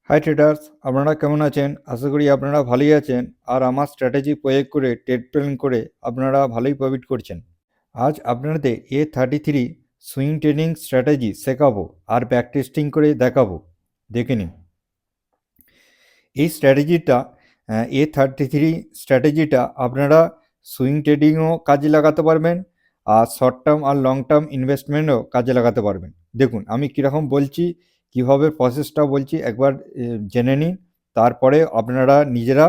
High traders, আপনারা কেমন আছেন? আশা করি আপনারা ভালোই আছেন। আর আমার স্ট্র্যাটেজি প্রয়োগ করে ট্রেড প্ল্যান করে আপনারা ভালোই প্রফিট করছেন। আজ আপনাদের A33 সুইং ট্রেডিং স্ট্র্যাটেজি শেখাবো আর ব্যাক টেস্টিং করে দেখাবো। দেখে নিন এই স্ট্র্যাটেজিটা। A33 স্ট্র্যাটেজিটা আপনারা সুইং ট্রেডিংও কাজে লাগাতে পারবেন আর শর্ট টার্ম আর লং টার্ম ইনভেস্টমেন্টও কাজে লাগাতে পারবেন। দেখুন আমি কীরকম বলছি, কীভাবে প্রসেসটা বলছি একবার জেনে নিন। তারপরে আপনারা নিজেরা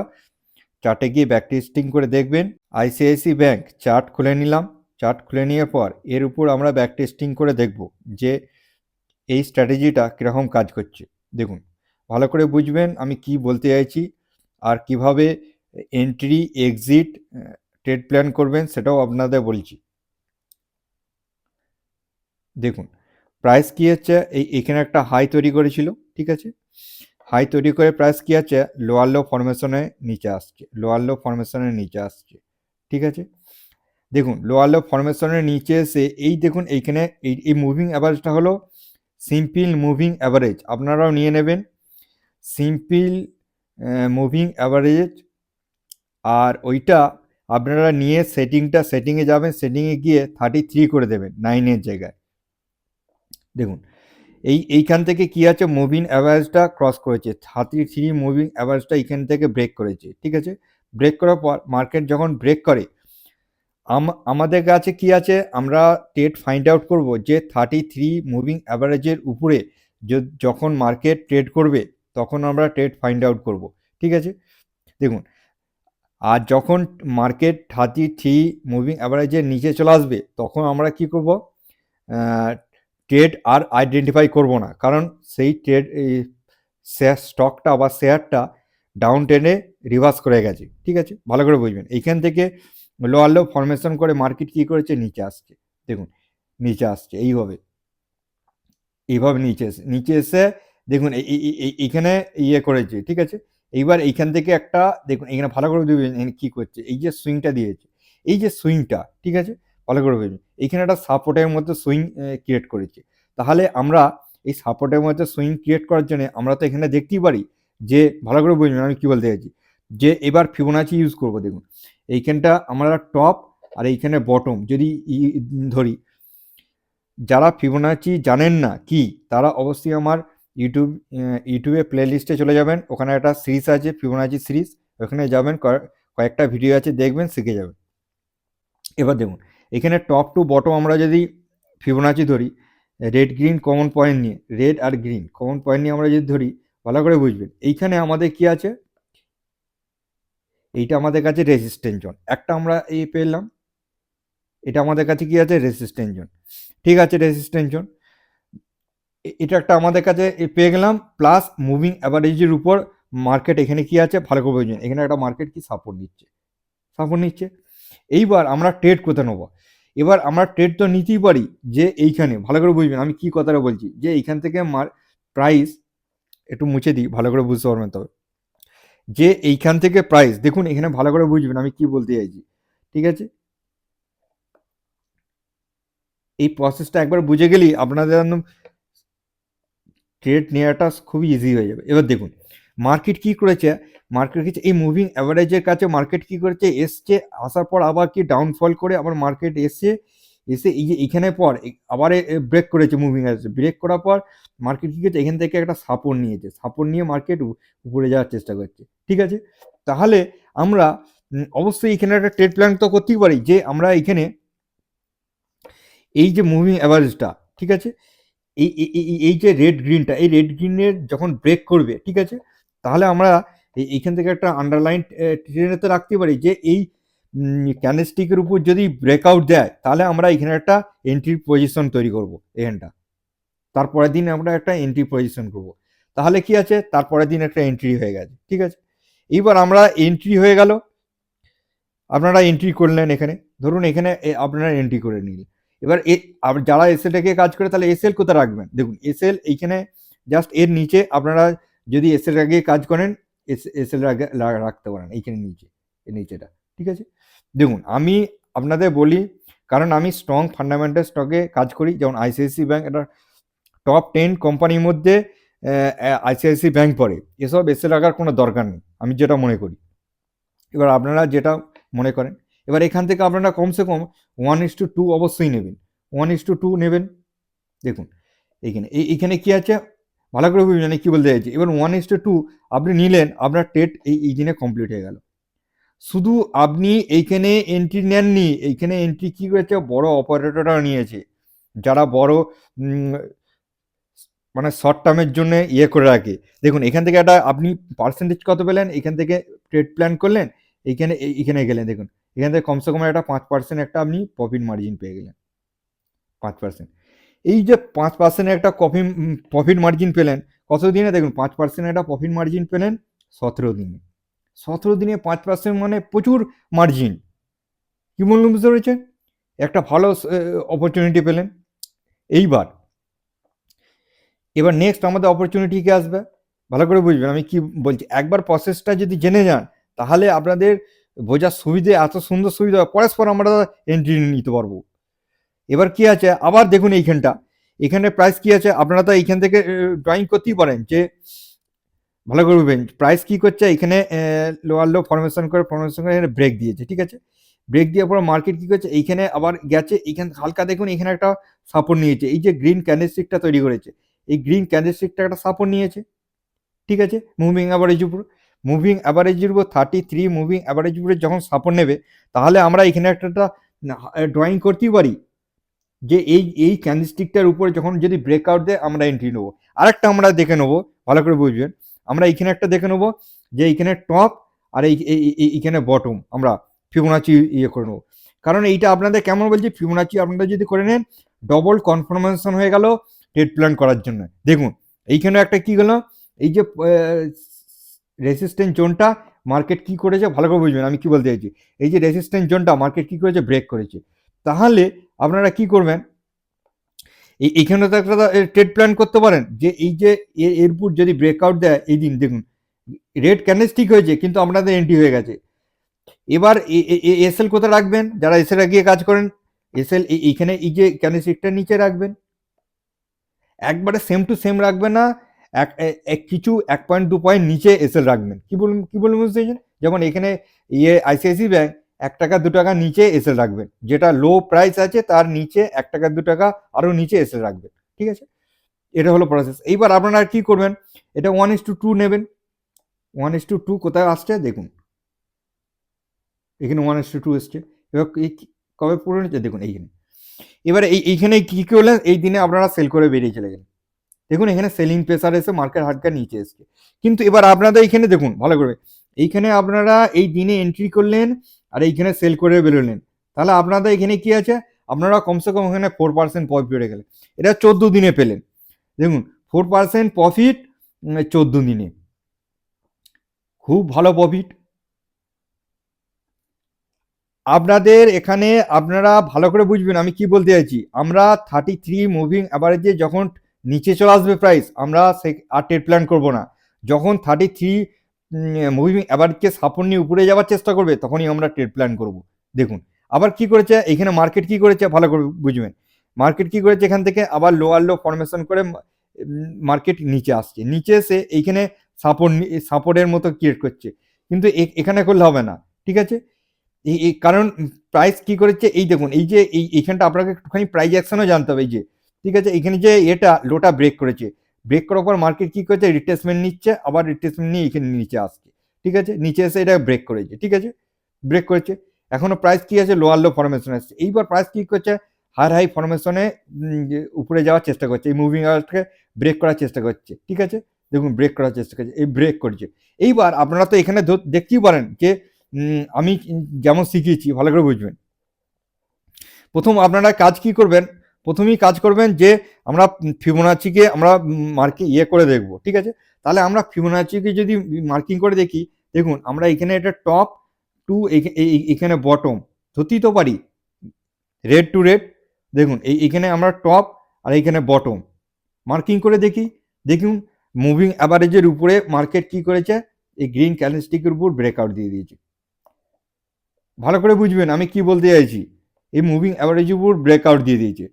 চার্টে গিয়ে ব্যাক টেস্টিং করে দেখবেন। আইসিআইসি ব্যাংক চার্ট খুলে নিলাম। চার্ট খুলে নেওয়ার পর এর উপর আমরা ব্যাক টেস্টিং করে দেখব যে এই স্ট্র্যাটেজিটা কীরকম কাজ করছে। দেখুন ভালো করে বুঝবেন আমি কি বলতে চাইছি আর কিভাবে এন্ট্রি এক্সিট ট্রেড প্ল্যান করবেন সেটাও আপনাদের বলছি। দেখুন প্রাইস কী হচ্ছে, এইখানে একটা হাই তৈরি করেছিল, ঠিক আছে। হাই তৈরি করে প্রাইস কী আছে, লোয়ার লো ফরমেশনের নিচে আসছে, লোয়ার লো ফরমেশনের নিচে আসছে, ঠিক আছে। দেখুন লোয়ার লো ফরমেশনের নিচে এসে এই দেখুন এইখানে এই মুভিং অ্যাভারেজটা হলো সিম্পল মুভিং অ্যাভারেজ। আপনারাও নিয়ে নেবেন সিম্পল মুভিং অ্যাভারেজ। আর ওইটা আপনারা নিয়ে সেটিংয়ে যাবেন, সেটিংয়ে গিয়ে 33 করে দেবেন 9-এর জায়গায়। দেখুন এইখান থেকে কি আছে, মুভিং অ্যাভারেজটা ক্রস করেছে, 33 মুভিং অ্যাভারেজটা এইখান থেকে ব্রেক করেছে, ঠিক আছে। ব্রেক করার পর মার্কেট যখন ব্রেক করে আমাদের কাছে কি আছে, আমরা ট্রেড ফাইন্ড আউট করব যে 33 মুভিং অ্যাভারেজের উপরে যখন মার্কেট ট্রেড করবে তখন আমরা ট্রেড ফাইন্ড আউট করব, ঠিক আছে। দেখুন আর যখন মার্কেট 33 মুভিং অ্যাভারেজের নিচে চলে আসবে তখন আমরা কি করব, ট্রেড আর আইডেন্টিফাই করব না, কারণ সেই ট্রেড স্টকটা বা শেয়ারটা ডাউন ট্রেন্ডে রিভার্স করে গেছে, ঠিক আছে। ভালো করে বুঝবেন এইখান থেকে লোয়ার লো ফরমেশন করে মার্কেট কি করেছে, নিচে আসছে। দেখুন নিচে আসছে এইভাবে নিচে এসে দেখুন এইখানে ইয়ে করেছে, ঠিক আছে। এইবার এইখান থেকে একটা দেখুন এখানে ভালো করে বুঝবেন কি করছে, এই যে সুইংটা দিয়েছে, এই যে সুইংটা, ঠিক আছে। ভালো করে বুঝবেন এইখানে একটা সাপোর্টের মধ্যে সুইং ক্রিয়েট করেছে। তাহলে আমরা এই সাপোর্টের মধ্যে সুইং ক্রিয়েট করার জন্য আমরা তো এখানে দেখতেই পারি যে, ভালো করে বুঝবেন আমি কি বলতে চাইছি, যে এবার ফিবোনাচি ইউজ করব। দেখুন এইখানটা আমরা টপ আর এইখানে বটম যদি ধরি, যারা ফিবোনাচি জানেন না কি তারা অবশ্যই আমার ইউটিউবে প্লে লিস্টে চলে যাবেন, ওখানে একটা সিরিজ আছে ফিবোনাচি সিরিজ, ওখানে যাবেন কয়েকটা ভিডিও আছে দেখবেন, শিখে যাবেন। এবার দেখুন এখানে টপ টু বটম আমরা যদি ফিবোনাচি ধরি, রেড গ্রিন কমন পয়েন্ট নিয়ে, রেড আর গ্রিন কমন পয়েন্ট নিয়ে আমরা যদি ধরি, ভালো করে বুঝবেন এইখানে আমাদের কি আছে, এইটা আমাদের কাছে রেজিস্ট্যান্স জোন একটা আমরা এই পেলাম, এটা আমাদের কাছে কি আছে, রেজিস্ট্যান্স জোন, ঠিক আছে। রেজিস্ট্যান্স জোন এটা একটা আমাদের কাছে পেয়ে গেলাম, প্লাস মুভিং অ্যাভারেজের উপর মার্কেট এখানে কি আছে ভালো করে বুঝবেন, এখানে একটা মার্কেট কি সাপোর্ট নিচ্ছে। এইবার আমরা ট্রেড কোথায় নেবো, এবার আমরা ট্রেড তো নিতেই পারি যে এইখানে, ভালো করে বুঝবেন আমি কি কথাটা বলছি, যে এইখান থেকে প্রাইস একটু মুছে দিই ভালো করে বুঝতে পারবেন। তবে যে এইখান থেকে প্রাইস দেখুন এখানে ভালো করে বুঝবেন আমি কি বলতে চাইছি, ঠিক আছে। এই প্রসেসটা একবার বুঝে গেলেই আপনাদের একদম ট্রেড নেওয়াটা খুবই ইজি হয়ে যাবে। এবার দেখুন মার্কেট কি করেছে, এই মুভিং অ্যাভারেজের কাছে মার্কেট কি করেছে, এসছে, আসার পর আবার কি ডাউনফল করে আবার মার্কেট এসে এই যে এখানে পর আবার ব্রেক করেছে, মুভিং অ্যাভারেজ ব্রেক করার পর মার্কেট কি করেছে, এখান থেকে একটা সাপোর্ট নিয়ে মার্কেট উপরে যাওয়ার চেষ্টা করছে, ঠিক আছে। তাহলে আমরা অবশ্যই এখানে একটা ট্রেড প্ল্যান তো করতেই পারি, যে আমরা এখানে এই যে মুভিং অ্যাভারেজটা, ঠিক আছে, এই যে রেড গ্রিনটা, এই রেড গ্রিনের যখন ব্রেক করবে, ঠিক আছে, তাহলে আমরা এইখান থেকে একটা আন্ডারলাইন ট্রেডে রাখতে পারি যে এই ক্যান্ডেলস্টিকের উপর যদি ব্রেকআউট দেয় তাহলে আমরা এখানে একটা এন্ট্রি পজিশন তৈরি করব এখানটা, তারপরের দিন আমরা একটা এন্ট্রি পজিশন করব। তাহলে কি আছে, তারপরের দিন একটা এন্ট্রি হয়ে গেছে, ঠিক আছে। এইবার আমরা এন্ট্রি হয়ে গেল, আপনারা এন্ট্রি করলেন এখানে, ধরুন এখানে আপনারা এন্ট্রি করে নিলেন। এবার যারা এসএলটাকে কাজ করে তাহলে এসএল কোথায় রাখবেন, দেখুন এসএল এইখানে জাস্ট এর নিচে, আপনারা যদি এসএল আগে কাজ করেন এসএল রাখতে পারেন এইখানে নিচে, এই নিচেটা, ঠিক আছে। দেখুন আমি আপনাদের বলি, কারণ আমি স্ট্রং ফান্ডামেন্টাল স্টকে কাজ করি, যেমন আইসিআইসি ব্যাংক এটা টপ 10 কোম্পানির মধ্যে আইসিআইসি ব্যাংক পড়ে, এসব এসে রাখার কোনো দরকার নেই, আমি যেটা মনে করি। এবার আপনারা যেটা মনে করেন, এবার এখান থেকে আপনারা কমসে কম 1:2 অবশ্যই নেবেন, 1:2 নেবেন। দেখুন এইখানে কি আছে ভালো করে বুঝবেন কি বলতে চাইছি। এবার 1:2 আপনি নিলেন, আপনার ট্রেড এই দিনে কমপ্লিট হয়ে গেল। শুধু আপনি এইখানে এন্ট্রি নেননি, এইখানে এন্ট্রি কি করেছে বড় অপারেটররা নিয়েছে, যারা বড় মানে শর্ট টার্মের জন্য করে রাখে। দেখুন এখান থেকে একটা আপনি পার্সেন্টেজ কত পেলেন, এখান থেকে ট্রেড প্ল্যান করলেন, এইখানে গেলেন, দেখুন এখান থেকে কমসে কম একটা 5% একটা আপনি প্রফিট মার্জিন পেয়ে গেলেন, 5%। এই যে 5% একটা প্রফিট মার্জিন পেলেন কত দিনে, দেখুন 5% একটা প্রফিট মার্জিন পেলেন 17 দিনে। 17 দিনে 5% মানে প্রচুর মার্জিন। কি বললাম বুঝতে পেরেছেন? একটা ভালো অপরচুনিটি পেলেন। এবার নেক্সট আমাদের অপরচুনিটি কি আসবে ভালো করে বুঝবেন আমি কি বলছি। একবার প্রসেসটা যদি জেনে যান তাহলে আপনাদের বোঝার সুবিধে, এত সুন্দর সুবিধা, পরস্পর আমরা এন্ট্রি নিতে পারবো। এবার কি আছে আবার দেখুন এখানে প্রাইস কি আছে, আপনারা তো এইখান থেকে ড্রয়িং করতেই পারেন যে ভালো করে বুঝবেন প্রাইস কি করছে। এখানে লোয়ার লো ফরমেশন করে এখানে ব্রেক দিয়েছে, ঠিক আছে। ব্রেক দেওয়ার পর মার্কেট কি করছে, এইখানে আবার গেছে, এইখানে হালকা দেখুন এখানে একটা সাপোর্ট নিয়েছে, এই যে গ্রিন ক্যান্ডেলস্টিকটা তৈরি করেছে, এই গ্রিন ক্যান্ডেলস্টিকটা একটা সাপোর্ট নিয়েছে, ঠিক আছে। মুভিং অ্যাভারেজের উপর 33 মুভিং অ্যাভারেজ উপরে যখন সাপোর্ট নেবে, তাহলে আমরা এখানে একটা ড্রয়িং করতেই পারি যে এই ক্যান্ডেলস্টিকটার উপরে যখন যদি ব্রেকআউট দেয় আমরা এন্ট্রি নেবো। আরেকটা আমরা দেখে নেবো, ভালো করে বুঝবেন, আমরা এইখানে একটা দেখে নেবো যে এইখানে টপ আর এইখানে বটম আমরা ফিবোনাচি করে নেবো। কারণ এইটা আপনাদের কেমন বলছি, ফিবোনাচি আপনারা যদি করে নেন ডবল কনফার্মেশন হয়ে গেল ট্রেড প্ল্যান করার জন্য। দেখুন এইখানে একটা কি গেল, এই যে রেসিস্ট্যান্স জোনটা মার্কেট কি করেছে ভালো করে বুঝবেন আমি কি বলতে চাইছি। এই যে রেসিস্ট্যান্স জোনটা মার্কেট কি করেছে, ব্রেক করেছে। তাহলে আপনারা কি করবেন, এইখানে তো একটা ট্রেড প্ল্যান করতে পারেন যে এই যে এরপর যদি ব্রেকআউট দেয়, এই দিন দেখুন রেড ক্যান্ডেলস্টিক হয়েছে কিন্তু আপনাদের এন্ট্রি হয়ে গেছে। এবার এসএল কোথায় রাখবেন, যারা এসএল গিয়ে কাজ করেন, এসএল এইখানে এই যে ক্যান্ডেলস্টিকটার নিচে রাখবেন, একবারে সেম টু সেম রাখবেন না, কিছু 1.2 পয়েন্ট নিচে এসএল রাখবেন। কি বলুন বুঝতে চাইছেন, যেমন এখানে আইসিআইসি ব্যাংক 1 টাকা 2 টাকা নিচে এসএল রাখবেন, যেটা লো প্রাইস আছে তার নিচে 1 টাকা 2 টাকা আরো নিচে এসএল রাখবেন, ঠিক আছে। এটা হলো প্রসেস। এইবার আপনারা কি করবেন, এটা 1:2 নেবেন। 1:2 কোথায় আসছে দেখুন, এখানে 1:2 এসছে। এবার কবে পূরণ হচ্ছে দেখুন এইখানে। এবারে এইখানে কি করলেন, এই দিনে আপনারা সেল করে বেরিয়ে চলে গেলেন। দেখুন এখানে সেলিং প্রেসার এসে মার্কেট হালকা নিচে এসছে। কিন্তু এবার আপনারা এখানে দেখুন ভালো করে, এইখানে আপনারা এই দিনে এন্ট্রি করলেন আর এইখানে সেল করে বেরোলেন, তাহলে আপনাদের এখানে কি আছে, আপনারা কমসে কম এখানে 4% প্রফিট পেয়ে গেলেন। এটা 14 দিনে পেলেন। দেখুন 4% প্রফিট 14 দিনে, খুব ভালো প্রফিট। আপনাদের এখানে আপনারা ভালো করে বুঝবেন আমি কি বলতে চাইছি। আমরা 33 মুভিং অ্যাভারেজে যখন নিচে চলে আসবে প্রাইস, আমরা আর ট্রেড প্ল্যান করবো না। যখন 33 মুভিং অ্যাভারেজকে সাপোর্ট নিয়ে উপরে যাওয়ার চেষ্টা করবে তখনই আমরা ট্রেড প্ল্যান করব। দেখুন আবার কি করেছে এখানে মার্কেট, কি করেছে ভালো করে বুঝবেন। মার্কেট কি করেছে, এখান থেকে আবার লোয়ার লো ফরমেশন করে মার্কেট নিচে আসছে, নিচে এসে এইখানে সাপোর্টের মতো ক্রিয়েট করছে, কিন্তু এখানে করলে হবে না, ঠিক আছে। এই কারণ প্রাইস কি করেছে, এই দেখুন এই যে এইখানটা আপনাকে একটুখানি প্রাইস অ্যাকশনও জানতে হবে। এই যে ঠিক আছে, এখানে যে এটা লোটা ব্রেক করেছে, ব্রেক করার পর মার্কেট কি করেছে, রিট্রেসমেন্ট নিচ্ছে, আবার রিট্রেসমেন্ট নিয়ে এখানে নিচে আসছে, ঠিক আছে। নিচে এসে এটা ব্রেক করেছে, ঠিক আছে, ব্রেক করেছে। এখনো প্রাইস কি আছে, লোয়ার লো ফরমেশন আসছে। এইবার প্রাইস কি করছে, হাই ফরমেশনে উপরে যাওয়ার চেষ্টা করছে, এই মুভিং আওয়ারটাকে ব্রেক করার চেষ্টা করছে, ঠিক আছে। দেখুন ব্রেক করার চেষ্টা করছে, এই ব্রেক করছে। এইবার আপনারা তো এখানে দেখতেই পারেন যে আমি যেমন শিখিয়েছি ভালো করে বুঝবেন। প্রথম আপনারা কাজ কি করবেন, প্রথমেই কাজ করবেন যে আমরা ফিবোনাচিকে আমরা মার্কিং করে দেখব, ঠিক আছে। তাহলে আমরা ফিবোনাচিকে যদি মার্কিং করে দেখি, দেখুন আমরা এখানে এটা টপ টু, এখানে বটম ধরতেই তো পারি, রেড টু রেড। দেখুন এইখানে আমরা টপ আর এইখানে বটম মার্কিং করে দেখি। দেখুন মুভিং অ্যাভারেজের উপরে মার্কেট কি করেছে, এই গ্রিন ক্যান্ডেলস্টিকের উপর ব্রেকআউট দিয়ে দিয়েছে। ভালো করে বুঝবেন আমি কি বলতে চাইছি, এই মুভিং অ্যাভারেজের উপর ব্রেকআউট দিয়ে দিয়েছে।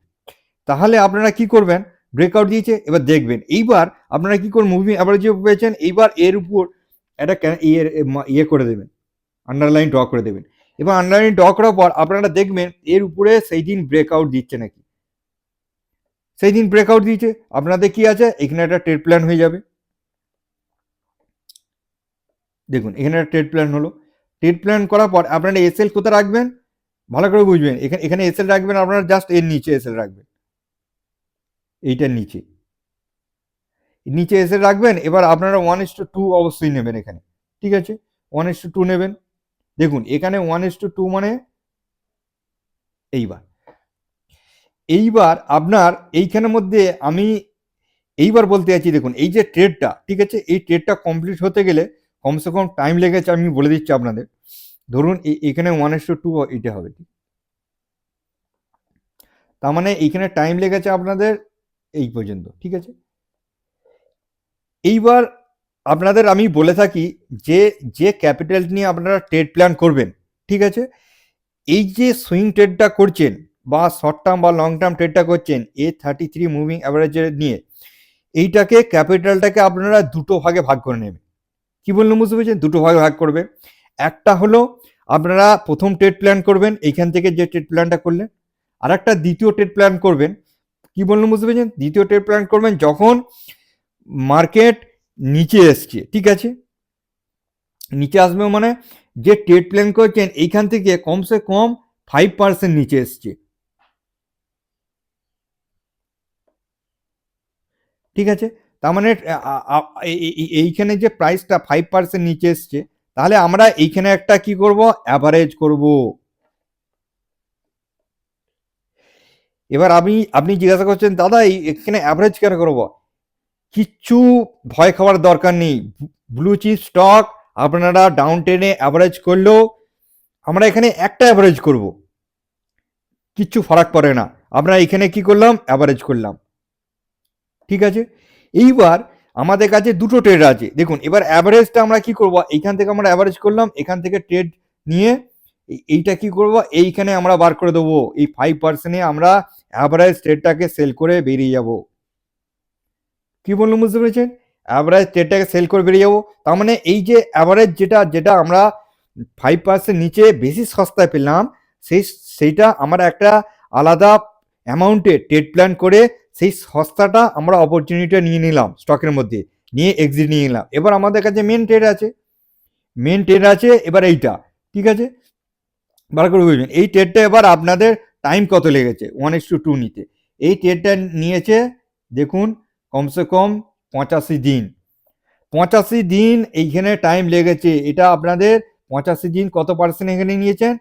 তাহলে আপনারা কি করবেন, ব্রেকআউট দিয়েছে। এবার দেখবেন এইবার আপনারা কি করুন, মুভিং অ্যাভারেজ পেয়েছেন, এইবার এর উপর একটা ইয়ে করে দেবেন, আন্ডারলাইন ড্র করে দেবেন। এবার আন্ডারলাইন ড্র করার পর আপনারা দেখবেন এর উপরে সেই দিন ব্রেকআউট দিচ্ছে নাকি। সেই দিন ব্রেকআউট দিয়েছে, আপনাদের কি আছে, এখানে একটা ট্রেড প্ল্যান হয়ে যাবে। দেখুন এখানে একটা ট্রেড প্ল্যান হলো। ট্রেড প্ল্যান করার পর আপনারা এসএল কোথায় রাখবেন ভালো করে বুঝবেন। এখানে এসএল রাখবেন আপনারা, জাস্ট এর নিচে এসএল রাখবেন, এইটার নিচে নিচে এসএল রাখবেন। এবার আপনারা 1:2 অবশ্যই নেবেন এখানে, ঠিক আছে, 1:2 নেবেন। দেখুন এখানে 1:2 মানে এইবার আপনার এইখানের মধ্যে আমি এইবার বলতে চাইছি, দেখুন এই যে ট্রেডটা, ঠিক আছে, এই ট্রেডটা কমপ্লিট হতে গেলে কমসে কম টাইম লেগেছে, আমি বলে দিচ্ছি আপনাদের। ধরুন এখানে 1:2 এটা হবে, তার মানে এইখানে টাইম লেগেছে আপনাদের এই পর্যন্ত, ঠিক আছে। এইবার আপনাদের আমি বলে থাকি যে যে ক্যাপিটাল নিয়ে আপনারা ট্রেড প্ল্যান করবেন, ঠিক আছে, এই যে সুইং ট্রেডটা করছেন বা শর্ট টার্ম বা লং টার্ম ট্রেডটা করছেন A33 মুভিং অ্যাভারেজের নিয়ে, এইটাকে ক্যাপিটালটাকে আপনারা দুটো ভাগে ভাগ করে নেবেন। কি বললাম বুঝতে পেরেছেন? দুটো ভাগে ভাগ করবেন। একটা হলো আপনারা প্রথম ট্রেড প্ল্যান করবেন এইখান থেকে যে ট্রেড প্ল্যানটা করলেন, আর একটা দ্বিতীয় ট্রেড প্ল্যান করবেন। কি বললাম বুঝতে পেরেছেন? দ্বিতীয় ট্রেড প্ল্যান করবেন যখন মার্কেট নিচে এসছে, ঠিক আছে, নিচে আসবে মানে যে ট্রেড প্ল্যান করছেন এইখান থেকে কমসে কম 5% নিচে এসছে, ঠিক আছে। তার মানে এইখানে যে প্রাইসটা 5% নিচে এসছে, তাহলে আমরা এইখানে একটা কি করব, অ্যাভারেজ করব। এবার আপনি জিজ্ঞাসা করছেন দাদা এখানে অ্যাভারেজ কেন করবো? কিচ্ছু ভয় খাওয়ার দরকার নেই। ব্লু চিপ স্টক আপনারা ডাউন টেনে অ্যাভারেজ করলেও আমরা এখানে একটা অ্যাভারেজ করব, কিচ্ছু ফারাক পড়ে না। আমরা এখানে কি করলাম, অ্যাভারেজ করলাম, ঠিক আছে। এইবার আমাদের কাছে দুটো ট্রেড আছে, দেখুন এবার অ্যাভারেজটা আমরা কি করব, এইখান থেকে আমরা অ্যাভারেজ করলাম, এখান থেকে ট্রেড নিয়ে এইটা কি করব, এইখানে আমরা বার করে দেবো, এই 5%-এ আমরা অ্যাভারেজ ট্রেডটাকে সেল করে বেরিয়ে যাব। কি বললাম বুঝতে পেরেছেন? অ্যাভারেজ ট্রেডটাকে সেল করে বেরিয়ে যাবো। তার মানে এই যে অ্যাভারেজ যেটা আমরা 5% নিচে বেশি সস্তায় পেলাম, সেইটা আমরা একটা আলাদা অ্যামাউন্টে ট্রেড প্ল্যান করে সেই সস্তাটা আমরা অপরচুনিটিটা নিয়ে নিলাম স্টকের মধ্যে, নিয়ে এক্সিট নিয়ে নিলাম। এবার আমাদের কাছে মেন ট্রেড আছে এবার এইটা, ঠিক আছে, ভালো করে বুঝবেন। এই ট্রেডটা এবার আপনাদের টাইম কত লেগেছে 1:2 নিতে। এই ট্রেডটা নিয়েছে দেখুন কমসে কম 85 দিন। 85 দিন এইখানে টাইম লেগেছে। এটা আপনাদের 85 দিন কত পার্সেন্ট এখানে নিয়েছেন,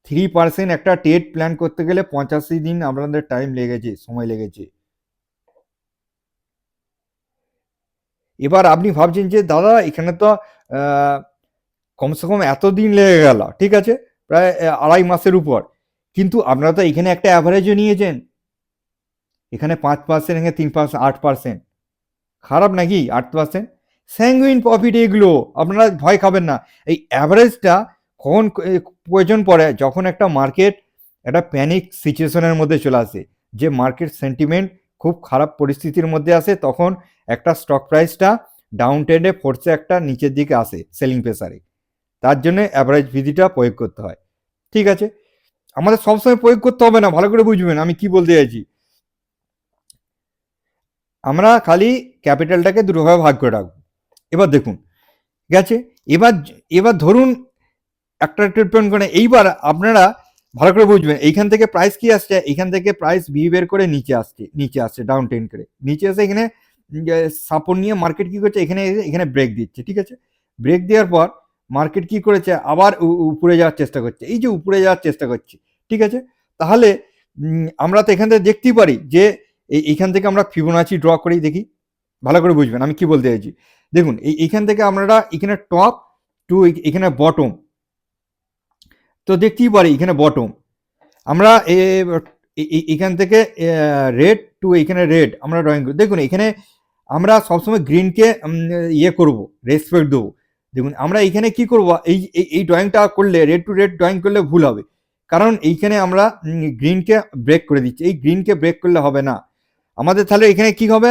3% একটা ট্রেড প্ল্যান করতে গেলে 85 দিন আপনাদের টাইম লেগেছে, সময় লেগেছে। এবার আপনি ভাবছেন যে দাদা এখানে তো কমসে কম এত দিন লেগে গেল, ঠিক আছে, প্রায় 2.5 মাসের উপর, কিন্তু আপনারা তো এখানে একটা অ্যাভারেজও নিয়েছেন, এখানে 5%, এখানে 3%, 8%, খারাপ নাকি 8%? স্যাঙ্গুইন প্রফিট এগুলো, আপনারা ভয় খাবেন না। এই অ্যাভারেজটা কখন প্রয়োজন পড়ে, যখন একটা মার্কেট একটা প্যানিক সিচুয়েশনের মধ্যে চলে আসে, যে মার্কেট সেন্টিমেন্ট খুব খারাপ পরিস্থিতির মধ্যে আসে, তখন একটা স্টক প্রাইসটা ডাউন ট্রেন্ডে ফোর্সে একটা নিচের দিকে আসে সেলিং প্রেসারে, তার জন্য অ্যাভারেজ বিধিটা প্রয়োগ করতে হয়, ঠিক আছে। আমাদের সবসময় প্রয়োগ করতে হবে না, ভালো করে বুঝবেন আমি কি বলতে চাইছি। আমরা খালি ক্যাপিটালটাকে দুটোভাবে ভাগ করে রাখবো। এবার দেখুন, ঠিক আছে, এবার ধরুন একটা ট্রেড প্ল্যান করে, এইবার আপনারা ভালো করে বুঝবেন এইখান থেকে প্রাইস কি আসছে, এইখান থেকে প্রাইস বিহেভিয়ার করে নিচে আসছে ডাউন ট্রেন করে নিচে আসে, এখানে সাপোর্ট নিয়ে মার্কেট কি করছে, এখানে ব্রেক দিচ্ছে, ঠিক আছে। ব্রেক দেওয়ার পর মার্কেট কি করেছে, আবার উপরে যাওয়ার চেষ্টা করছে, এই যে উপরে যাওয়ার চেষ্টা করছে, ঠিক আছে। তাহলে আমরা তো এখান থেকে দেখতেই পারি যে এইখান থেকে আমরা ফিবোনাচি ড্র করেই দেখি, ভালো করে বুঝবেন আমি কি বলতে চাইছি। দেখুন এইখান থেকে আমরা এখানে টপ টু এখানে বটম, তো দেখতেই পারি এখানে বটম, আমরা এখান থেকে রেড টু এখানে রেড আমরা ড্রয়িং করি। দেখুন এখানে আমরা সবসময় গ্রিনকে ইয়ে করবো, রেসপেক্ট দেবো। দেখুন আমরা এইখানে কি করবো, এই ড্রয়িংটা করলে রেড টু রেড ড্রয়িং করলে ভুল হবে, কারণ এইখানে আমরা গ্রিনকে ব্রেক করে দিচ্ছি, এই গ্রিনকে ব্রেক করলে হবে না। আমাদের তাহলে এখানে কি হবে,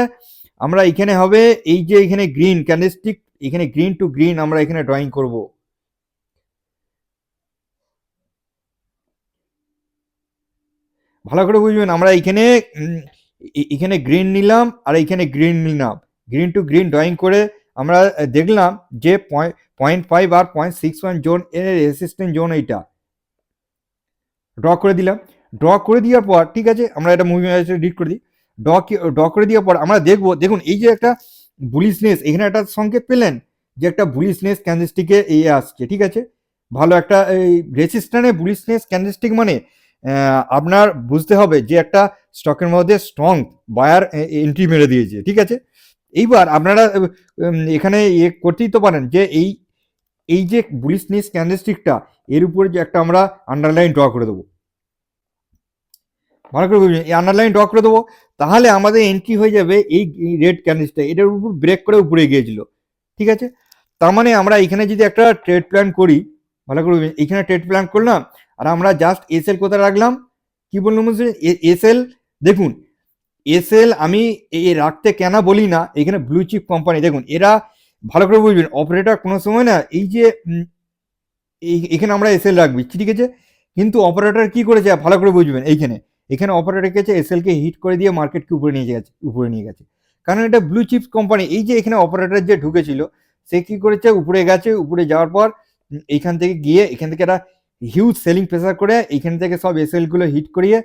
আমরা এখানে হবে এই যে এখানে গ্রিন ক্যান্ডেলস্টিক, এখানে গ্রিন টু গ্রিন আমরা এখানে ড্রয়িং করব। ভালো করে বুঝবেন, আমরা এখানে এখানে গ্রিন নিলাম আর এখানে গ্রিন নিলাম, গ্রিন টু গ্রিন ড্রয়িং করে আমরা দেখলাম যে 0.5 আর 0.61 জোন এর রেসিস্ট্যান্ট জোন এইটা ড্র করে দিলাম। ড্র করে দেওয়ার পর ঠিক আছে, আমরা এটা মুভি রিড করে দিই। ড্র করে দেওয়ার পর আমরা দেখবো, দেখুন এই যে একটা বুলিশনেস এখানে একটা সংকেত পেলেন যে একটা বুলিশনেস ক্যান্ডেলস্টিকে আসছে, ঠিক আছে, ভালো একটা এই রেসিস্ট্যান্টে বুলিশনেস ক্যান্ডেলস্টিক মানে আপনার বুঝতে হবে যে একটা স্টকের মধ্যে স্ট্রং বায়ার এন্ট্রি মেরে দিয়েছে, ঠিক আছে। এইবার আপনারা এখানে করতেই তো পারেন যে এই এই যে বুলিশনেস ক্যান্ডেলস্টিকটা এর উপরে যে একটা আমরা আন্ডারলাইন ড্র করে দেবো, ভালো করে বুঝবেন, এই আন্ডারলাইন ড্র করে দেবো, তাহলে আমাদের এন্ট্রি হয়ে যাবে এই রেড ক্যান্ডেলসটা, এটার উপর ব্রেক করে উপরে গিয়েছিল, ঠিক আছে। তার মানে আমরা এখানে যদি একটা ট্রেড প্ল্যান করি, ভালো করে বুঝবেন, এখানে ট্রেড প্ল্যান করলাম আর আমরা জাস্ট এসএল কোথায় রাখলাম, কি বললাম বুঝছেন, এসএল। দেখুন এসএল আমি এই রাখতে কেন বলি না, এখানে ব্লু চিপ কোম্পানি দেখুন এরা ভালো করে বুঝবেন, অপারেটর কোনো সময় না এই যে এখানে আমরা এসএল রাখবি, ঠিক আছে, কিন্তু অপারেটর কি করেছে ভালো করে বুঝবেন, এইখানে এখানে অপারেটর গেছে এসএলকে হিট করে দিয়ে মার্কেটকে উপরে নিয়ে গেছে, কারণ এটা ব্লু চিপস কোম্পানি। এই যে এখানে অপারেটর যে ঢুকেছিল সে কি করেছে, উপরে গেছে, উপরে যাওয়ার পর এইখান থেকে গিয়ে এখান থেকে একটা হিউজ সেলিং প্রেসার করে এইখান থেকে সব এসএল গুলো হিট করিয়ে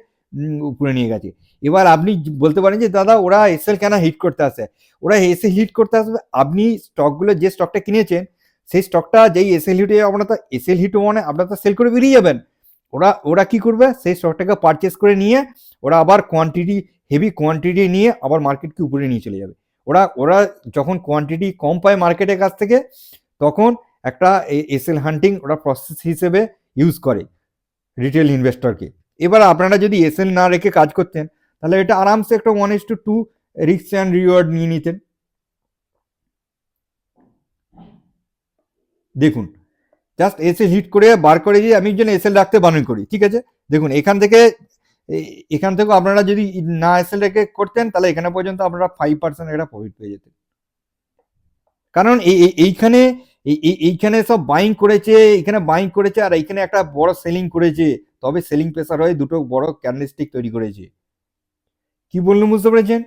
উপরে নিয়ে গেছে। এবার আপনি বলতে পারেন যে দাদা ওরা এসএল কেন হিট করতে আসে, ওরা এসএল হিট করতে আসবে, আপনি স্টকগুলো যে স্টকটা কিনেছেন সেই স্টকটা যেই এসএল হিট আপনার তো এসএল হিট মানে আপনার তো সেল করে বেরিয়ে যাবেন, ওরা ওরা কি করবে সেই স্টকটাকে পারচেস করে নিয়ে ওরা আবার কোয়ান্টিটি হেভি কোয়ান্টিটি নিয়ে আবার মার্কেটকে উপরে নিয়ে চলে যাবে। ওরা ওরা যখন কোয়ান্টিটি কম পায় মার্কেটের কাছ থেকে তখন একটা এসএল হান্টিং ওরা প্রসেস হিসেবে ইউজ করে রিটেল ইনভেস্টরকে। এবার আপনারা যদি এসএল না রেখে কাজ করতেন তাহলে এটা আরামসে একটা 1:2 রিস্ক অ্যান্ড রিওয়ার্ড নিয়ে নিতেন। দেখুন জাস্ট এসএল হিট করে বার করে দিয়ে আমি যেন এসএল রাখতে বারণ করি, ঠিক আছে। দেখুন এখান থেকে আপনারা যদি না এসএল রেখে করতেন তাহলে এখানে পর্যন্ত আপনারা 5% একটা প্রফিট পেয়ে যেতেন, কারণ এইখানে এইখানে সব বাইং করেছে, এখানে বাইং করেছে আর এইখানে একটা বড় সেলিং করেছে, তবে সেলিং প্রেসার হয়ে দুটো বড় ক্যান্ডেলস্টিক তৈরি করেছে। কি বললাম বুঝতে পেরেছেন?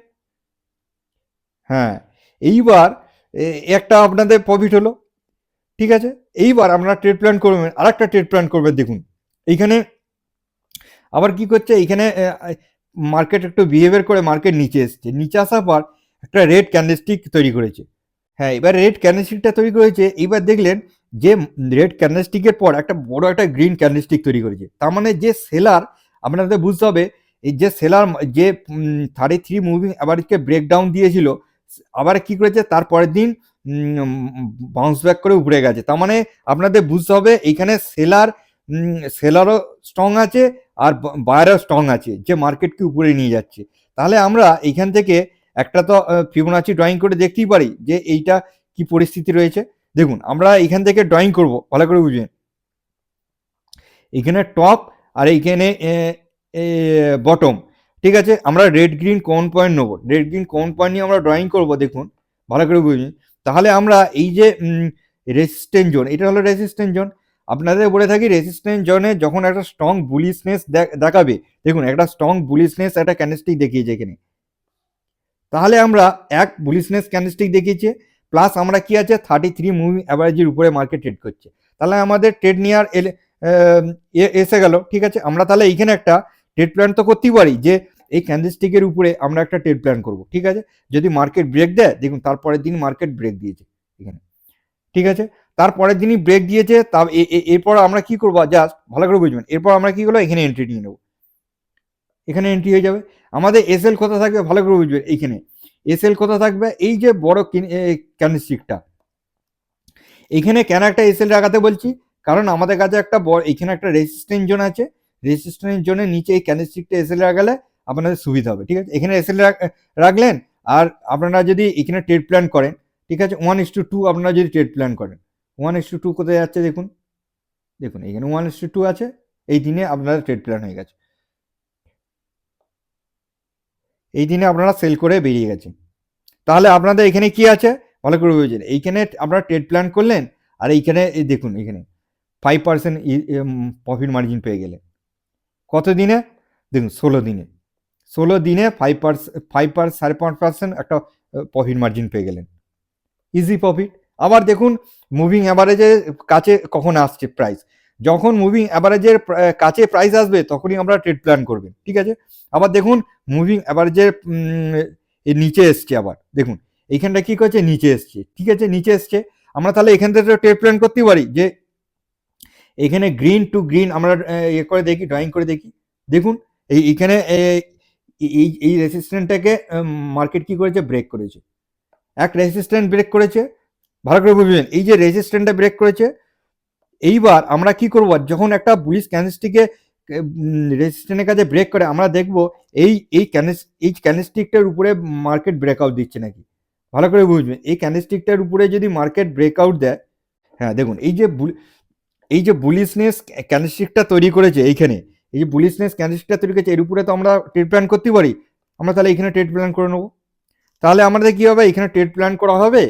হ্যাঁ, এইবার একটা আপনাদের প্রফিট হলো, ঠিক আছে। এইবার আপনারা ট্রেড প্ল্যান করবেন, আর একটা ট্রেড প্ল্যান করবেন। দেখুন এইখানে আবার কি করছে, এইখানে মার্কেট একটু বিহেভিয়ার করে মার্কেট নিচে এসছে, নিচে আসার পর একটা রেড ক্যান্ডেলস্টিক তৈরি করেছে। হ্যাঁ, এবার রেড ক্যান্ডেলস্টিকটা তৈরি করেছে, এইবার দেখলেন যে রেড ক্যান্ডেলস্টিকের পর একটা বড় একটা গ্রিন ক্যান্ডেলস্টিক তৈরি করেছে, তার মানে যে সেলার, আপনাদের বুঝতে হবে এই যে সেলার যে 33 মুভিং অ্যাভারেজকে ব্রেকডাউন দিয়েছিল, আবার কি করেছে তার পরের দিন বাউন্স ব্যাক করে উপরে গেছে, তার মানে আপনাদের বুঝতে হবে এইখানে সেলারও স্ট্রং আছে আর বায়ারও স্ট্রং আছে যে মার্কেটকে উপরে নিয়ে যাচ্ছে। তাহলে আমরা এইখান থেকে একটা তো ফিবোনাচি ড্রয়িং করে দেখতেই পারি যে এইটা কি পরিস্থিতি রয়েছে। দেখুন আমরা এখান থেকে ড্রয়িং করব, ভালো করে বুঝবেন, এখানে টপ আর এইখানে বটম, ঠিক আছে। আমরা রেড গ্রিন কমন পয়েন্ট নেবো, রেড গ্রিন কমন পয়েন্ট নিয়ে আমরা ড্রয়িং করব। দেখুন ভালো করে বুঝবেন, তাহলে আমরা এই যে রেসিস্ট্যান্ট জোন, এটা হলো রেসিস্ট্যান্ট জোন। আপনাদের বলে থাকি রেসিস্ট্যান্ট জোনে যখন একটা স্ট্রং বুলিশনেস দেখাবে, দেখুন একটা স্ট্রং বুলিশনেস একটা ক্যান্ডেলস্টিক দেখিয়েছে এখানে, তাহলে আমরা এক বুলিশনেস ক্যান্ডেলস্টিক দেখিয়েছে, প্লাস আমরা কি আছে 33 মুভিং অ্যাভারেজের উপরে মার্কেট ট্রেড করছে, তাহলে আমাদের ট্রেড নেওয়ার এসে গেল, ঠিক আছে। আমরা তাহলে এইখানে একটা ট্রেড প্ল্যান তো করতেই পারি যে এই ক্যান্ডেলস্টিকের উপরে আমরা একটা ট্রেড প্ল্যান করব, ঠিক আছে। যদি মার্কেট ব্রেক দেয়, দেখুন তারপরের দিন মার্কেট ব্রেক দিয়েছে এখানে, ঠিক আছে, তারপরের দিনই ব্রেক দিয়েছে, তা এরপর আমরা কি করবো জাস্ট ভালো করে বুঝবেন, এরপর আমরা কি করবো এখানে এন্ট্রি নিয়ে নেবো, এখানে এন্ট্রি হয়ে যাবে। আমাদের এসএল কোথা থাকবে ভালো করে বুঝবেন, এইখানে এসএল কোথা থাকবে, এই যে বড় ক্যান্ডেলস্টিকটা, এখানে কেন একটা এসএল রাখাতে বলছি, কারণ আমাদের কাছে একটা বড় এখানে একটা রেজিস্ট্যান্স জোন আছে, রেজিস্ট্যান্স জোনের নিচে এই ক্যান্ডেলস্টিকটা এসএল রাখলে আপনাদের সুবিধা হবে, ঠিক আছে। এখানে এসএল রাখলেন, আর আপনারা যদি এখানে ট্রেড প্ল্যান করেন, ঠিক আছে, 1:2 আপনারা যদি ট্রেড প্ল্যান করেন, 1:2 কোথায় যাচ্ছে দেখুন, দেখুন এখানে 1:2 আছে, এই দিনে আপনাদের ট্রেড প্ল্যান হয়ে গেছে। এই দিনে আপনারা সেল করে বেরিয়ে গেছেন। তাহলে আপনাদের এখানে কি আছে ভালো করে বুঝেছেন। এইখানে আপনারা ট্রেড প্ল্যান করলেন, আর এইখানে এই দেখুন এখানে 5% প্রফিট মার্জিন পেয়ে গেলেন। কত দিনে? দেখুন 16 দিনে। 16 দিনে 5.5% একটা প্রফিট মার্জিন পেয়ে গেলেন। Easy profit. আবার দেখুন মুভিং অ্যাভারেজের কাছে কখন আসছে প্রাইস, যখন মুভিং অ্যাভারেজের কাছে প্রাইস আসবে তখনই আমরা ট্রেড প্ল্যান করবেন, ঠিক আছে। আবার দেখুন মুভিং অ্যাভারেজের নিচে এসছে, আবার দেখুন এইখানটা কি করছে, নিচে এসছে, ঠিক আছে, নিচে এসছে। আমরা তাহলে এখান থেকে ট্রেড প্ল্যান করতে পারি যে এখানে গ্রিন টু গ্রিন আমরা ইয়ে করে দেখি, ড্রয়িং করে দেখি। দেখুন এইখানে এই রেসিস্ট্যান্টটাকে মার্কেট কি করেছে, ব্রেক করেছে। এক রেসিস্ট্যান্ট ব্রেক করেছে, ভালো করে বুঝবেন। এই যে রেজিস্ট্যান্টটা ব্রেক করেছে, এইবার আমরা কি করব, যখন একটা বুলিশ ক্যান্ডেলস্টিকে রেজিস্ট্যান্টের কাছে ব্রেক করে আমরা দেখব এই ক্যান্ডেলস্টিকটার উপরে মার্কেট ব্রেকআউট দিচ্ছে নাকি। ভালো করে বুঝবেন, এই ক্যান্ডেলস্টিকটার উপরে যদি মার্কেট ব্রেকআউট দেয়, হ্যাঁ দেখুন এই যে বুলিশনেস ক্যান্ডেলস্টিকটা তৈরি করেছে এইখানে, এই যে বুলিশনেস ক্যান্ডেলস্টিকটা তৈরি করেছে, এর উপরে তো আমরা ট্রেড প্ল্যান করতে পারি। আমরা তাহলে এখানে ট্রেড প্ল্যান করে নেবো। তাহলে আমাদের কি হবে, এখানে ট্রেড প্ল্যান করা হবে।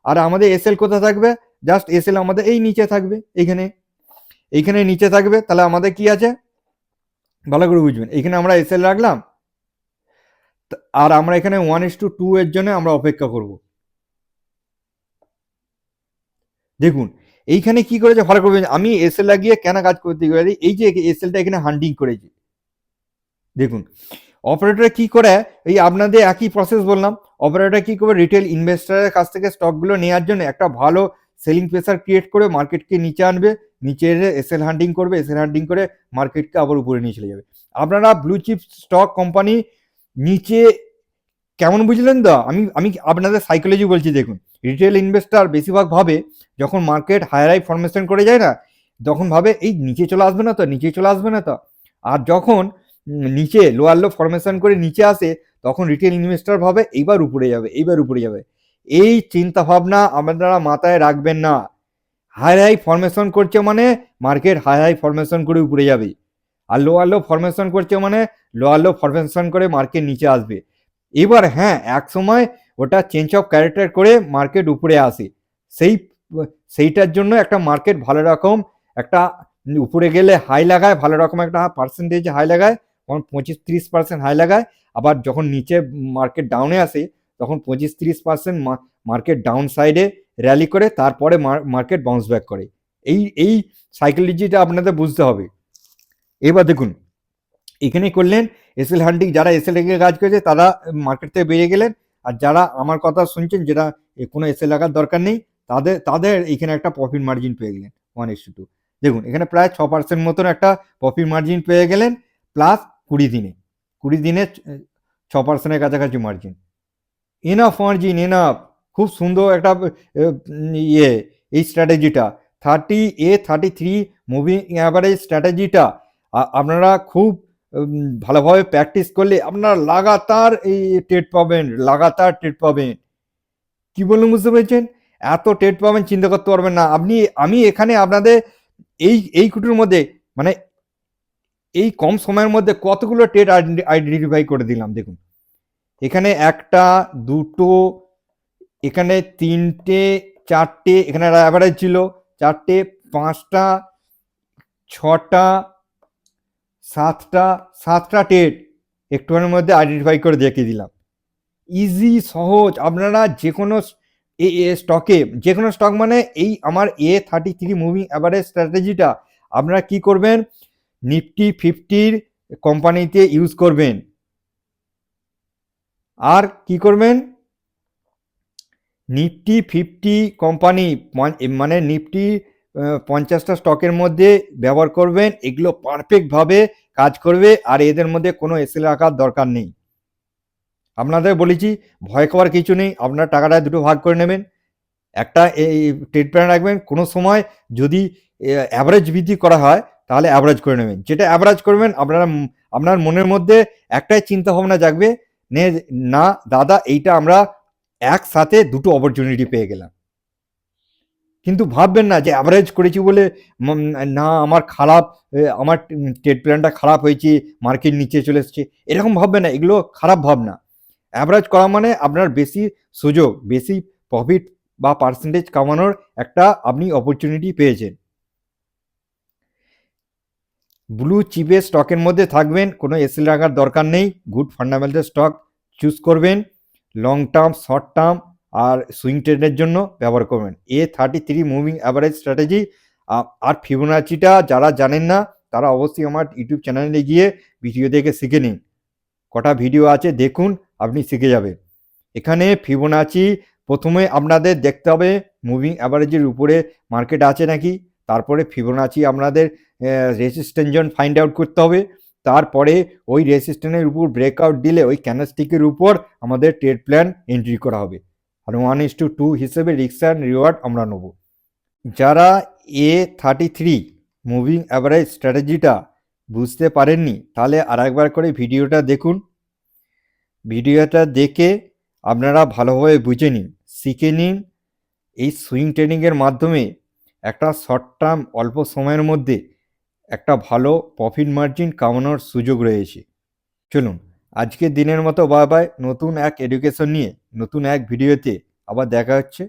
আর আমাদের এসএল কোথায় থাকবে, জাস্ট এসএল আমাদের এই নিচে থাকবে, এইখানে নিচে থাকবে। তাহলে আমাদের কি আছে ভালো করে বুঝবেন, এখানে আমরা এসএল রাখলাম, আর আমরা এখানে 1:2 এর জন্য আমরা অপেক্ষা করব। দেখুন এইখানে কি করেছে ভালো করে বুঝবেন, আমি এসএল লাগিয়ে কেন কাজ করতে পারি, এই যে এসএলটা এখানে হান্ডিং করেছি। দেখুন অপারেটর কি করে, এই আপনাদের একই প্রসেস বললাম, অপারেটর কি করবে, রিটেল ইনভেস্টরের কাছ থেকে স্টকগুলো নেওয়ার জন্য একটা ভালো সেলিং প্রেসার ক্রিয়েট করে মার্কেটকে নিচে আনবে, নিচে এসে এসএল হান্ডিং করবে, এসএল হান্ডিং করে মার্কেটকে আবার উপরে নিয়ে চলে যাবে। আপনারা ব্লু চিপ স্টক কোম্পানি নিচে কেমন বুঝলেন তো, আমি আপনাদের সাইকোলজি বলছি। দেখুন রিটেল ইনভেস্টর বেশিরভাগ ভাবে যখন মার্কেট হায়ার হাই ফরমেশন করে যায় না, তখন ভাবে এই নিচে চলে আসবে না তো, নিচে চলে আসবে না তো। আর যখন নিচে লোয়ার লো ফরমেশন করে নিচে আসে, তখন রিটেল ইনভেস্টর ভাবে এইবার উপরে যাবে, এইবার উপরে যাবে। এই চিন্তা ভাবনা আপনারা মাথায় রাখবেন না। হাই হাই ফরমেশন করছে মানে মার্কেট হাই হাই ফরমেশন করে উপরে যাবে, আর লোয়ার লো ফরমেশন করছে মানে লোয়ার লো ফরমেশন করে মার্কেট নিচে আসবে। এবার হ্যাঁ এক সময় ওটা চেঞ্জ অফ ক্যারেক্টার করে মার্কেট উপরে আসে, সেইটার জন্য একটা মার্কেট ভালো রকম একটা উপরে গেলে হাই লাগায়, ভালো রকম একটা পার্সেন্টেজ হাই লাগায়, 25-30% হাই লাগায়। আবার যখন নিচে মার্কেট ডাউনে আসে তখন 25-30% মার্কেট ডাউন সাইডে র্যালি করে, তারপরে মার্কেট বাউন্স ব্যাক করে। এই সাইকোলজিটা আপনাদের বুঝতে হবে। এবার দেখুন এখানে করলেন এসএল হান্ডিং, যারা এসএল রেখে কাজ করেছে তারা মার্কেট থেকে বেরিয়ে গেলেন, আর যারা আমার কথা শুনছেন যেটা কোনো এসএল লাগার দরকার নেই, তাদের এখানে একটা প্রফিট মার্জিন পেয়ে গেলেন 1:2। দেখুন এখানে প্রায় 6% মতন একটা প্রফিট মার্জিন পেয়ে গেলেন, প্লাস 20 দিনে 6%-এর কাছাকাছি মার্জিন। Enough margin, enough. খুব সুন্দর একটা এই স্ট্র্যাটেজিটা 30A33 মুভিং অ্যাভারেজ স্ট্র্যাটেজিটা আপনারা খুব ভালোভাবে প্র্যাকটিস করলে আপনারা লাগাতার এই ট্রেড পাবেন, লাগাতার ট্রেড পাবেন। কি বলুন, বুঝতে পেরেছেন? এত ট্রেড পাবেন চিন্তা করতে পারবেন না আপনি। আমি এখানে আপনাদের এই কুটির মধ্যে মানে এই কম সময়ের মধ্যে কতগুলো ট্রেড আইডেন্টিফাই করে দিলাম। দেখুন এখানে 1টা 2টো, এখানে 3টে 4টে, এখানে অ্যাভারেজ ছিল 4টে 5টা 6টা 7টা ট্রেড একটুখানির মধ্যে আইডেন্টিফাই করে দেখিয়ে দিলাম। ইজি সহজ। আপনারা যে কোনো স্টকে, যে কোনো স্টক মানে এই আমার A33 মুভিং অ্যাভারেজ স্ট্র্যাটেজিটা আপনারা কি করবেন, নিফটি 50 কোম্পানিতে ইউজ করবেন। আর কি করবেন, নিফটি 50 কোম্পানি মানে নিফটি 50টা স্টকের মধ্যে ব্যবহার করবেন। এগুলো পারফেক্টভাবে কাজ করবে, আর এদের মধ্যে কোনো এসএল রাখার দরকার নেই। আপনাদের বলেছি ভয় করার কিছু নেই। আপনার টাকাটা দুটো ভাগ করে নেবেন, একটা এই ট্রেড প্ল্যান রাখবেন। কোনো সময় যদি অ্যাভারেজ বৃদ্ধি করা হয় তাহলে অ্যাভারেজ করে নেবেন। যেটা অ্যাভারেজ করবেন আপনার মনের মধ্যে একটাই চিন্তা ভাবনা জাগবে, না দাদা এইটা আমরা একসাথে দুটো অপরচুনিটি পেয়ে গেলাম। কিন্তু ভাববেন না যে অ্যাভারেজ করেছি বলে না আমার খারাপ, আমার ট্রেড প্ল্যানটা খারাপ হয়েছে, মার্কেট নিচে চলে এসছে, এরকম ভাববেন না। এগুলো খারাপ ভাবনা। অ্যাভারেজ করা মানে আপনার বেশি সুযোগ, বেশি প্রফিট বা পার্সেন্টেজ কামানোর একটা আপনি অপরচুনিটি পেয়েছেন। ব্লু চিপের স্টকের মধ্যে থাকবেন, কোনো এসএল রাখার দরকার নেই। গুড ফান্ডামেন্টাল স্টক চুজ করবেন, লং টার্ম, শর্ট টার্ম আর সুইং ট্রেডের জন্য ব্যবহার করবেন। A33 moving average strategy. আর ফিবোনাচিটা যারা জানেন না তারা অবশ্যই আমার ইউটিউব চ্যানেলে গিয়ে ভিডিও দেখে শিখে নিন। কটা ভিডিও আছে দেখুন, আপনি শিখে যাবেন। এখানে ফিবোনাচি প্রথমে আপনাদের দেখতে হবে মুভিং অ্যাভারেজের উপরে মার্কেট আছে নাকি, তারপরে ফিবোনাচি আপনাদের রেসিস্ট্যান্স জোন ফাইন্ড আউট করতে হবে, তারপরে ওই রেসিস্ট্যান্সের উপর ব্রেকআউট দিলে ওই ক্যান্ডেলস্টিকের উপর আমাদের ট্রেড প্ল্যান এন্ট্রি করা হবে। আর 1:2 হিসেবে রিস্ক অ্যান্ড রিওয়ার্ড আমরা নেব। যারা A33 মুভিং অ্যাভারেজ স্ট্র্যাটেজিটা বুঝতে পারেননি তাহলে আরেকবার করে ভিডিওটা দেখুন। ভিডিওটা দেখে আপনারা ভালোভাবে বুঝে নিন, শিখে নিন। এই সুইং ট্রেডিংয়ের মাধ্যমে একটা শর্ট টার্ম অল্প সময়ের মধ্যে একটা ভালো প্রফিট মার্জিন কামানোর সুযোগ রয়েছে। চলুন আজকের দিনের মতো বাই বাই। নতুন এক এডুকেশন নিয়ে নতুন এক ভিডিওতে আবার দেখা হচ্ছে।